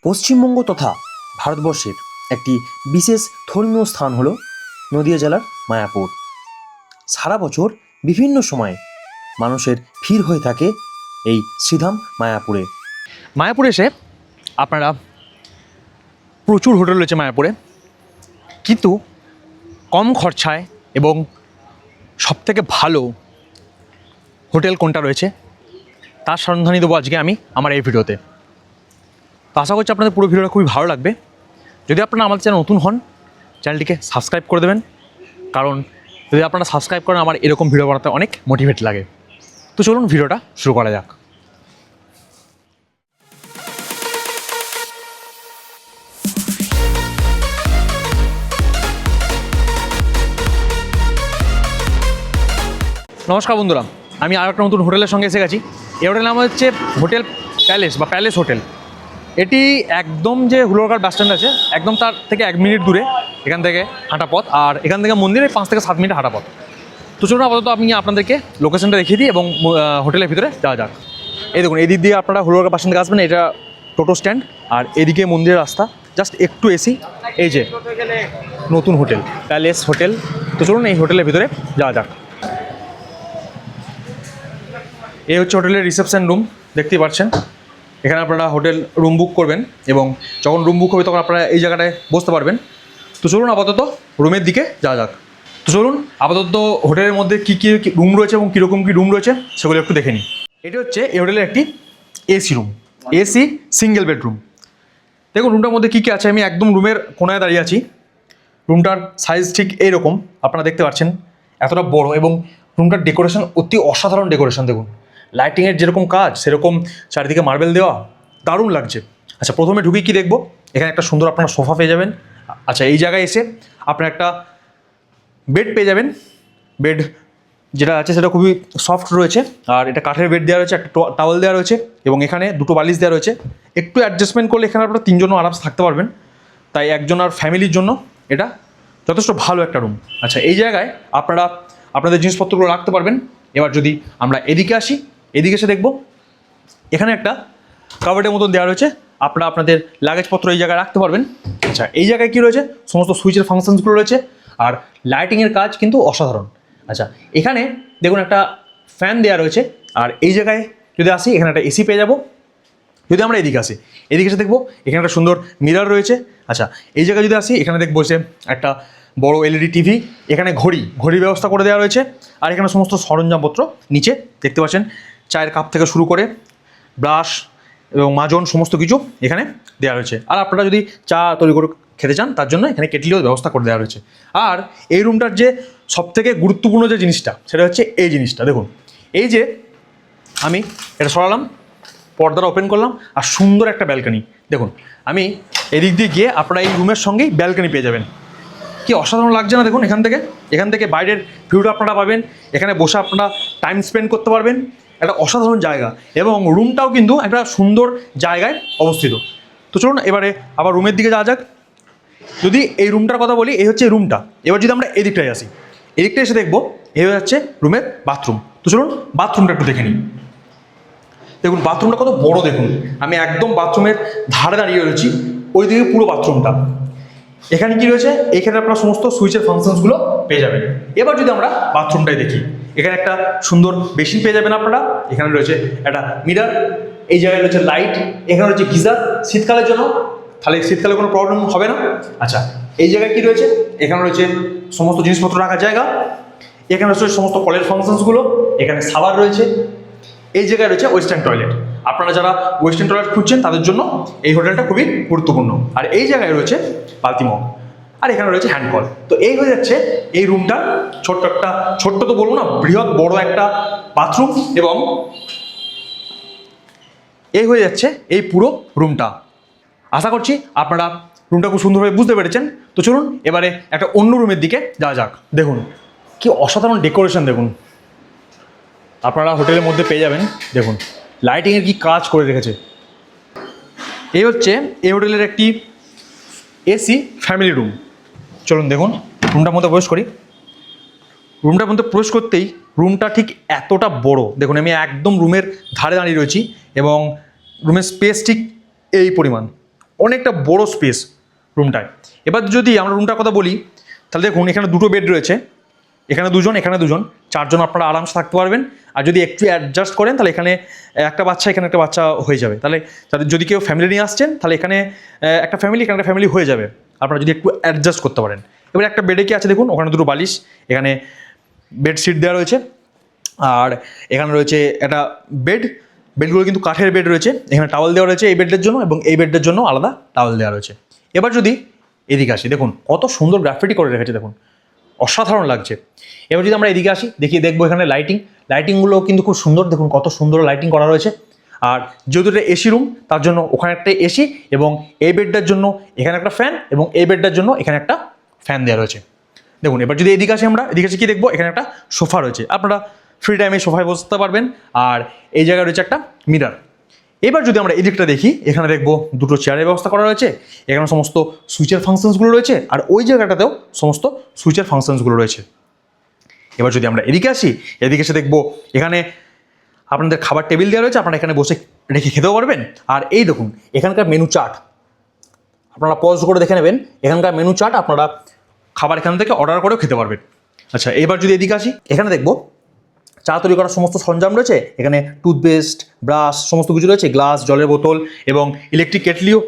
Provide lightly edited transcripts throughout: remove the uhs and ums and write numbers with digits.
পশ্চিমবঙ্গ তথা ভারতবর্ষের একটি বিশেষ ধর্মীয় স্থান হল নদিয়া জেলার মায়াপুর। সারা বছর বিভিন্ন সময়ে মানুষের ভিড় হয়ে থাকে এই শ্রীধাম মায়াপুরে। মায়াপুরে এসে আপনারা প্রচুর হোটেল রয়েছে মায়াপুরে, কিন্তু কম খরচায় এবং সবথেকে ভালো হোটেল কোনটা রয়েছে তার সন্ধানই দেবো আজকে আমি আমার এই ভিডিওতে। তো আশা করছি আপনাদের পুরো ভিডিওটা খুবই ভালো লাগবে। যদি আপনারা আমাদের চ্যানেল নতুন হন, চ্যানেলটিকে সাবস্ক্রাইব করে দেবেন, কারণ যদি আপনারা সাবস্ক্রাইব করেন আমার এরকম ভিডিও বানাতে অনেক মোটিভেট লাগে। তো চলুন ভিডিওটা শুরু করা যাক। নমস্কার বন্ধুরা, আমি আর একটা নতুন হোটেলের সঙ্গে এসে গেছি। এই হোটেলের নাম হচ্ছে হোটেল প্যালেস বা প্যালেস হোটেল। এটি একদম যে হুলোরঘাট বাস স্ট্যান্ড আছে একদম তার থেকে 1 মিনিট দূরে এখান থেকে হাঁটা পথ, আর এখান থেকে মন্দিরে 5 থেকে 7 মিনিট হাঁটা পথ। তো চলুন আপাতত আমি আপনাদেরকে লোকেশনটা দেখিয়ে দিই এবং হোটেলের ভিতরে যাওয়া যাক। এই দেখুন, এদিক দিয়ে আপনারা হুলোরঘাট বাস স্ট্যান্ড থেকে আসবেন, এটা টোটো স্ট্যান্ড, আর এদিকে মন্দিরের রাস্তা, জাস্ট একটু এসি। এই যে নতুন হোটেল প্যালেস হোটেল। তো চলুন এই হোটেলের ভিতরে যাওয়া যাক। এই হচ্ছে হোটেলের রিসেপশন রুম, দেখতেই পাচ্ছেন। এখানে আপনারা হোটেল রুম বুক করবেন এবং যখন রুম বুক হবে তখন আপনারা এই জায়গাটায় বসতে পারবেন। তো চলুন আপাতত রুমের দিকে যাওয়া যাক। তো চলুন আপাতত হোটেলের মধ্যে কী কী রুম রয়েছে এবং কীরকম কী রুম রয়েছে সেগুলো একটু দেখে নিই। এটি হচ্ছে এই হোটেলের একটি AC room, AC single bedroom. দেখুন রুমটার মধ্যে কী কী আছে। আমি একদম রুমের কোনায় দাঁড়িয়ে আছি। রুমটার সাইজ ঠিক এইরকম, আপনারা দেখতে পাচ্ছেন, এতটা বড়, এবং রুমটার ডেকোরেশন অতি অসাধারণ ডেকোরেশন। দেখুন লাইটিংয়ের যেরকম কাজ সেরকম চারিদিকে মার্বেল দেওয়া, দারুণ লাগছে। আচ্ছা, প্রথমে ঢুকেই কী দেখবো, এখানে একটা সুন্দর আপনারা সোফা পেয়ে যাবেন। আচ্ছা, এই জায়গায় এসে আপনার একটা বেড পেয়ে যাবেন। বেড যেটা আছে সেটা খুবই সফট রয়েছে, আর এটা কাঠের বেড দেওয়া রয়েছে, একটা টাওয়েল দেওয়া রয়েছে এবং এখানে 2টো বালিশ দেওয়া রয়েছে। একটু অ্যাডজাস্টমেন্ট করলে এখানে আপনারা 3 জনও আরামসে থাকতে পারবেন, তাই একজন আর ফ্যামিলির জন্য এটা যথেষ্ট ভালো একটা রুম। আচ্ছা, এই জায়গায় আপনারা আপনাদের জিনিসপত্রগুলো রাখতে পারবেন। এবার যদি আমরা এদিকে আসি, এদিকে এসে দেখব এখানে একটা কাভার্ডের মতন দেওয়া রয়েছে, আপনারা আপনাদের লাগেজপত্র এই জায়গায় রাখতে পারবেন। আচ্ছা, এই জায়গায় কী রয়েছে, সমস্ত সুইচের ফাংশনসগুলো রয়েছে, আর লাইটিংয়ের কাজ কিন্তু অসাধারণ। আচ্ছা, এখানে দেখুন একটা ফ্যান দেওয়া রয়েছে, আর এই জায়গায় যদি আসি এখানে একটা এসি পেয়ে যাব। যদি আমরা এদিকে আসি, এদিকে এসে দেখবো এখানে একটা সুন্দর মিরর রয়েছে। আচ্ছা, এই জায়গায় যদি আসি এখানে দেখবো যে একটা বড় এলইডি টিভি, এখানে ঘড়ির ব্যবস্থা করে দেওয়া রয়েছে, আর এখানে সমস্ত সরঞ্জামপত্র নিচে দেখতে পাচ্ছেন, চায়ের কাপ থেকে শুরু করে ব্রাশ এবং মাজন সমস্ত কিছু এখানে দেওয়া রয়েছে। আর আপনারা যদি চা তৈরি করে খেতে চান তার জন্য এখানে কেটলিও ব্যবস্থা করে দেওয়া রয়েছে। আর এই রুমটার যে সবথেকে গুরুত্বপূর্ণ যে জিনিসটা সেটা হচ্ছে এই জিনিসটা। দেখুন, এই যে আমি এটা সরালাম, পর্দাটা ওপেন করলাম, আর সুন্দর একটা ব্যালকনি। দেখুন আমি এদিক দিয়ে গিয়ে আপনারা এই রুমের সঙ্গেই ব্যালকনি পেয়ে যাবেন। কি অসাধারণ লাগছে না? দেখুন এখান থেকে বাইরের ভিউটা আপনারা পাবেন, এখানে বসে আপনারা টাইম স্পেন্ড করতে পারবেন। একটা অসাধারণ জায়গা, এবং রুমটাও কিন্তু একটা সুন্দর জায়গায় অবস্থিত। তো চলুন এবারে আবার রুমের দিকে যাওয়া যাক। যদি এই রুমটার কথা বলি, এই হচ্ছে রুমটা। এবার যদি আমরা এদিকটায় আসি, এদিকটায় এসে দেখবো এই হচ্ছে রুমের বাথরুম। তো চলুন বাথরুমটা একটু দেখে নিই। দেখুন বাথরুমটা কত বড়। দেখুন আমি একদম বাথরুমের ধারে দাঁড়িয়ে রয়েছি, ওই দিকে পুরো বাথরুমটা। এখানে কি রয়েছে, এখানে আপনারা সমস্ত সুইচের ফাংশনসগুলো পেয়ে যাবেন। এবার যদি আমরা বাথরুমটাই দেখি, এখানে একটা সুন্দর বেসিন পেয়ে যাবেন আপনারা। এখানে রয়েছে একটা মিরর, এই জায়গায় রয়েছে লাইট, এখানে রয়েছে গিজার শীতকালের জন্য, তাহলে শীতকালে কোনো প্রবলেম হবে না। আচ্ছা, এই জায়গায় কি রয়েছে, এখানে রয়েছে সমস্ত জিনিসপত্র রাখার জায়গা, এখানে রয়েছে সমস্ত কলের ফাংশনসগুলো, এখানে সাবার রয়েছে, এই জায়গায় রয়েছে ওয়েস্টার্ন টয়লেট। আপনারা যারা ওয়েস্টার্ন টয়লেট খুঁজছেন তাদের জন্য এই হোটেলটা খুবই গুরুত্বপূর্ণ। আর এই জায়গায় রয়েছে বালতি মগ, আর এখানে রয়েছে হ্যান্ড কল। তো এই হয়ে যাচ্ছে এই রুমটা, ছোট্ট তো বলবো না, বৃহৎ বড় একটা বাথরুম, এবং এই হয়ে যাচ্ছে এই পুরো রুমটা। আশা করছি আপনারা রুমটা খুব সুন্দরভাবে বুঝতে পেরেছেন। তো চলুন এবারে একটা অন্য রুমের দিকে যাওয়া যাক। দেখুন কি অসাধারণ ডেকোরেশন, দেখুন আপনারা হোটেলের মধ্যে পেয়ে যাবেন। দেখুন লাইটিংয়ের কি কাজ করে রেখেছে। এই হচ্ছে এই হোটেলের একটি এসি ফ্যামিলি রুম। চলুন দেখুন রুমটার মধ্যে প্রবেশ করি। রুমটার মধ্যে প্রবেশ করতেই রুমটা ঠিক এতটা বড়। দেখুন আমি একদম রুমের ধারে দাঁড়িয়ে রয়েছি, এবং রুমের স্পেস ঠিক এই পরিমাণ, অনেকটা বড় স্পেস রুমটায়। এবার যদি আমরা রুমটার কথা বলি, তাহলে দেখুন এখানে দুটো বেড রয়েছে, এখানে দুজন, এখানে দুজন, 4 জন আপনারা আরামসে থাকতে পারবেন। আর যদি একটু অ্যাডজাস্ট করেন তাহলে এখানে একটা বাচ্চা, এখানে একটা বাচ্চা হয়ে যাবে। তাহলে যদি কেউ ফ্যামিলি নিয়ে আসছেন তাহলে এখানে একটা ফ্যামিলি, এখানে একটা ফ্যামিলি হয়ে যাবে, আপনারা যদি একটু অ্যাডজাস্ট করতে পারেন। এবার একটা বেডে কি আছে দেখুন, ওখানে দুটো বালিশ, এখানে বেডশিট দেওয়া রয়েছে, আর এখানে রয়েছে একটা বেডগুলো কিন্তু কাঠের বেড রয়েছে, এখানে টাওয়াল দেওয়া রয়েছে এই বেডের জন্য, এবং এই বেডের জন্য আলাদা টাওয়াল দেওয়া রয়েছে। এবার যদি এদিকে আসি, দেখুন কত সুন্দর গ্রাফিটি করে রেখেছে, দেখুন অসাধারণ লাগছে। এবার যদি আমরা এদিকে আসি, দেখবো এখানে লাইটিংগুলো কিন্তু খুব সুন্দর, দেখুন কত সুন্দর লাইটিং করা রয়েছে। আর যেহেতু এটা এসি রুম, তার জন্য ওখানে একটা এসি, এবং এই বেডটার জন্য এখানে একটা ফ্যান, এবং এই বেডটার জন্য এখানে একটা ফ্যান দেওয়া রয়েছে। দেখুন এবার যদি এদিকে আসি, আমরা এদিকে আসি কি দেখবো, এখানে একটা সোফা রয়েছে, আপনারা ফ্রি টাইমে সোফায় বসতে পারবেন। আর এই জায়গায় রয়েছে একটা মিরার। এবার যদি আমরা এদিকটা দেখি, এখানে দেখবো দুটো চেয়ারের ব্যবস্থা করা রয়েছে, এখানে সমস্ত সুইচের ফাংশনসগুলো রয়েছে, আর ওই জায়গাটাতেও সমস্ত সুইচের ফাংশনসগুলো রয়েছে। এবার যদি আমরা এদিকে আসি, এদিকে এসে দেখবো এখানে আপনাদের খাবার টেবিল দেওয়া রয়েছে, আপনারা এখানে বসে রেখে খেতেও পারবেন। আর এই দেখুন এখানকার মেনু চার্ট, আপনারা পজ করে দেখে নেবেন, এখানকার মেনু চার্ট আপনারা খাবার এখান থেকে অর্ডার করেও খেতে পারবেন। আচ্ছা, এবার যদি এদিকে আসি, এখানে দেখবো চা তৈরি করার সমস্ত সরঞ্জাম রয়েছে, এখানে টুথপেস্ট, ব্রাশ, সমস্ত কিছু রয়েছে, গ্লাস, জলের বোতল এবং ইলেকট্রিক কেটলিও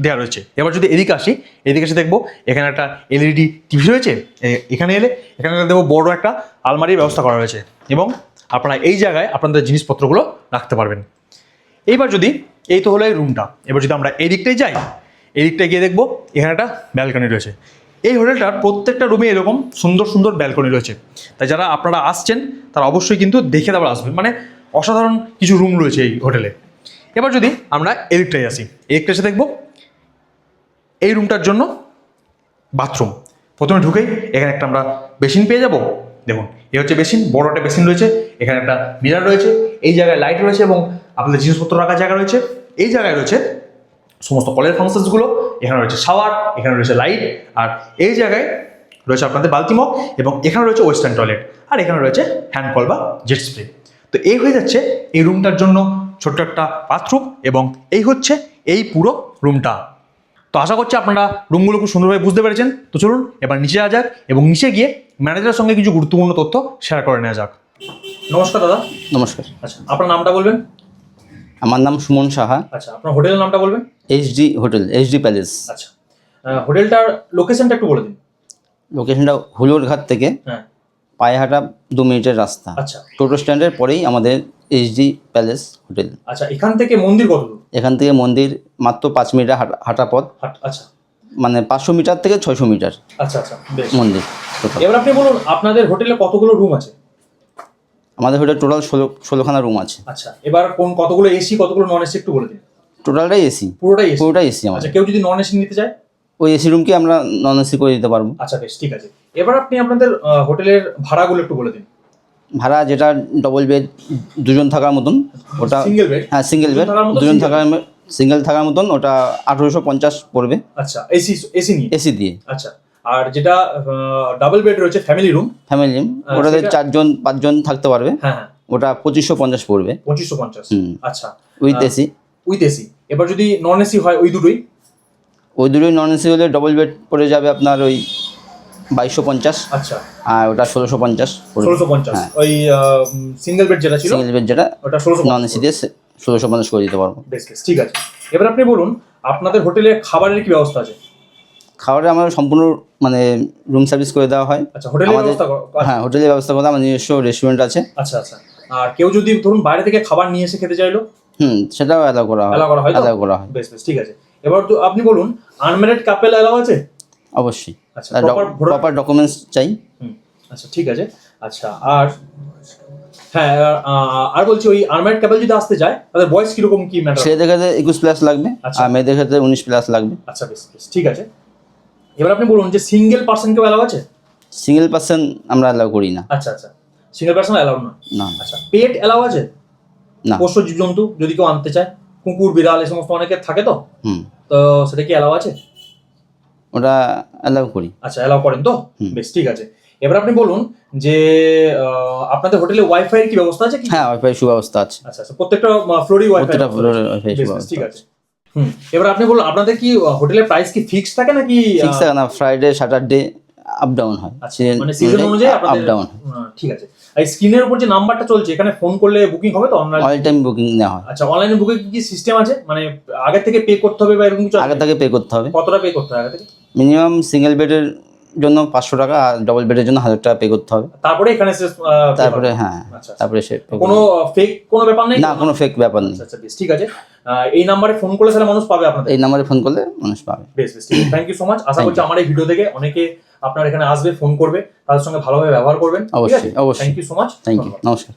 দেওয়া রয়েছে। এবার যদি এদিকে আসি, এদিকে এসে দেখবো এখানে একটা এলইডি টিভি রয়েছে, এখানে দেখবো বড় একটা আলমারির ব্যবস্থা করা রয়েছে, এবং আপনারা এই জায়গায় আপনাদের জিনিসপত্রগুলো রাখতে পারবেন। এইবার যদি এই তো হলো এই রুমটা, এবার যদি আমরা এই দিকটায় যাই, এই দিকটায় গিয়ে দেখবো এখানে একটা ব্যালকনি রয়েছে। এই হোটেলটার প্রত্যেকটা রুমে এরকম সুন্দর সুন্দর ব্যালকনি রয়েছে, তাই যারা আপনারা আসছেন তারা অবশ্যই কিন্তু দেখে তারপর আসবেন, মানে অসাধারণ কিছু রুম রয়েছে এই হোটেলে। এবার যদি আমরা এদিকটায় আসি, এদিকটা এসে দেখবো এই রুমটার জন্য বাথরুম। প্রথমে ঢুকেই এখানে একটা আমরা বেসিন পেয়ে যাব। দেখুন এই হচ্ছে বেসিন, বড় একটা বেসিন রয়েছে, এখানে একটা মিরার রয়েছে, এই জায়গায় লাইট রয়েছে, এবং আপনাদের জিনিসপত্র রাখার জায়গা রয়েছে। এই জায়গায় রয়েছে সমস্ত কলের ফাংশনসগুলো, এখানে রয়েছে শাওয়ার, এখানে রয়েছে লাইট, আর এই জায়গায় রয়েছে আপনাদের বালতি মগ, এবং এখানে রয়েছে ওয়েস্টার্ন টয়লেট, আর এখানে রয়েছে হ্যান্ড কল বা জেট স্প্রে। তো এই হয়ে যাচ্ছে এই রুমটার জন্য ছোট্ট একটা বাথরুম, এবং এই হচ্ছে এই পুরো রুমটা। তো আশা করছি আপনারা রুমগুলো খুব সুন্দরভাবে বুঝতে পেরেছেন। তো চলুন এবার নিচে যাওয়া যাক, এবং নিচে গিয়ে ম্যানেজারের সঙ্গে কিছু গুরুত্বপূর্ণ তথ্য শেয়ার করে নেওয়া যাক। নমস্কার দাদা। নমস্কার, আচ্ছা, আপনার নামটা বলবেন? আমার নাম সুমন সাহা। আচ্ছা, আপনার হোটেলের নামটা বলবেন? HD hotel, HD palace. আচ্ছা, হোটেলটার লোকেশনটা একটু বলে দিন। লোকেশনটা হুলোর ঘাট থেকে হ্যাঁ, পায়ে হাঁটা 2 মিনিটের রাস্তা। আচ্ছা টোটো স্ট্যান্ডের পরেই আমাদের এইচডি প্যালেস হোটেল। আচ্ছা, এখান থেকে মন্দির কত দূর? এখান থেকে মন্দির মাত্র 5 মিনিটের হাঁটা পথ, আচ্ছা মানে 500 মিটার থেকে 600 মিটার আচ্ছা আচ্ছা, বেশ। মন্দির total। এবার আপনি বলুন আপনাদের হোটেলে কতগুলো রুম আছে? আমাদের হোটেল টোটাল 16খানা রুম আছে। আচ্ছা, এবার কতগুলো এসি, কতগুলো নন এসি একটু বলে দিন। টোটালটাই এসি, পুরোটাই এসি? পুরোটাই এসি আমাদের। আচ্ছা, কেউ যদি নন এসি নিতে চায়? ওই এসি রুমকে আমরা নন এসি করে দিতে পারবো। আচ্ছা বেশ, ঠিক আছে। এবার আপনি আপনাদের হোটেলের ভাড়াগুলো একটু বলে দিন। ভাড়া যেটা ডবল বেড 2 জন থাকার মতন, ওটা সিঙ্গেল বেড? হ্যাঁ সিঙ্গেল বেড 2 জন থাকার সিঙ্গেল থাকার মতন, ওটা 1850 পড়বে। আচ্ছা, এসি এসি নিয়ে? এসি দিয়ে। আচ্ছা, আর যেটা ডাবল বেড রয়েছে ফ্যামিলি রুম, ফ্যামিলি রুম, ওটাতে 4 জন 5 জন থাকতে পারবে। হ্যাঁ হ্যাঁ, ওটা 2550 পড়বে। 2550। আচ্ছা, উইথ এসি। With AC. এবার যদি নন এসি হয় ওই দুটোই? ওই দুটোই নন এসি হলে ডবল বেড পড়ে যাবে আপনার ওই 2250। আচ্ছা, আর ওটা 1650 পড়বে। 1650। হ্যাঁ। ওই সিঙ্গেল বেড যেটা ছিল, সিঙ্গেল বেড যেটা, ওটা 1650 নন এসি দিয়ে 1650 করে দিতে পারবো। বেশ বেশ, ঠিক আছে। এবার আপনি বলুন আপনাদের হোটেলে খাবারের কি ব্যবস্থা আছে? খাবারে আমরা সম্পূর্ণ মানে রুম সার্ভিস করে দেওয়া হয়। আচ্ছা, হোটেলের আমাদের ব্যবস্থা হ্যাঁ হোটেলের ব্যবস্থা করে আমার নিজস্ব রেস্টুরেন্ট আছে। আচ্ছা আচ্ছা। আর কেউ যদি ধরুন বাইরে থেকে খাবার নিয়ে এসে খেতে চাইলো? সেটাও অ্যালাউ করা হয়। অ্যালাউ করা হয় তো? অ্যালাউ করা হয়। বেশ বেশ, ঠিক আছে। এবার তো আপনি বলুন আনম্যারিড কাপল অ্যালাউ আছে? অবশ্যই। আচ্ছা, প্রপার ডকুমেন্টস চাই। আচ্ছা, ঠিক আছে। আচ্ছা, আর হ্যাঁ, আর বলছি ওই আনম্যারিড কাপল যদি আসতে চায় তাদের বয়স কিরকম কি ম্যাটার? ছেলেদের ক্ষেত্রে 21+ লাগবে, আচ্ছা। আর মেয়েদের ক্ষেত্রে 19+ লাগবে। আচ্ছা বেশ বেশ, ঠিক আছে। এবার আপনি বলুন যে সিঙ্গেল পার্সন কেউ অ্যালাউ আছে? সিঙ্গেল পার্সন আমরা অ্যালাউ করি না। আচ্ছা আচ্ছা, সিঙ্গেল পার্সন অ্যালাউ না? না। আচ্ছা, পেট অ্যালাউ আছে? না। পোষ্য জীবজন্তু যদি কেউ আনতে চায়, কুকুর, বিড়াল, এই সমস্ত অনেকে থাকে তো, তো সেটা কি অ্যালাউ আছে? ওটা অ্যালাউ করি। আচ্ছা, অ্যালাউ করেন তো? বেশ, ঠিক আছে। এবার আপনি বলুন যে আপনাদের হোটেলে ওয়াইফাই এর কি ব্যবস্থা আছে কি? হ্যাঁ ওয়াইফাই সুব্যবস্থা আছে। আচ্ছা আচ্ছা, প্রত্যেকটা ফ্লোরই ওয়াইফাই? প্রত্যেকটা ফ্লোরে ওয়াইফাই বেশ বেশ, সুব্যবস্থা ঠিক আছে। আছে। এবার আপনি বলুন আপনাদের কি হোটেলের প্রাইস কি ফিক্স থাকে নাকি ফিক্স থাকে না, ফ্রাইডে স্যাটারডে আপ ডাউন হয়, আচ্ছা মানে সিজন অনুযায়ী আপ আপনাদের ডাউন ঠিক আছে। এই স্ক্রিনের উপর যে নাম্বারটা চলছে এখানে ফোন করলে বুকিং হবে তো অনলাইন? অল টাইম বুকিং নেওয়া হয়। আচ্ছা অনলাইনে বুকিং কি সিস্টেম আছে, মানে আগে থেকে পে করতে হবে বা এরকম কিছু আছে? আগে থেকে পে করতে হবে, কতটা পে করতে হবে আগে থেকে? মিনিমাম সিঙ্গেল বেডের জন্য 500 টাকা আর ডবল বেডের জন্য 1000 টাকা পে করতে হবে। তারপরে এখানে তারপরে হ্যাঁ, আচ্ছা। তারপরে সে pay কোনো ফেক কোনো ব্যাপার নেই? না, কোনো ফেক ব্যাপার নেই। আচ্ছা আচ্ছা বেশ ঠিক আছে। এই নাম্বারে ফোন করলে তাহলে মানুষ পাবে আপনাদের? এই নাম্বারে ফোন করলে মানুষ পাবে। বেশ বেশ ঠিক আছে, থ্যাংক ইউ সো মাচ। আশা Thank করছি আমার এই ভিডিও দেখে অনেকে আপনার এখানে আসবে, ফোন করবে, তাদের সঙ্গে ভালোভাবে ব্যবহার করবেন। অবশ্যই, অবশ্যই। Thank you so much. Thank you, নমস্কার।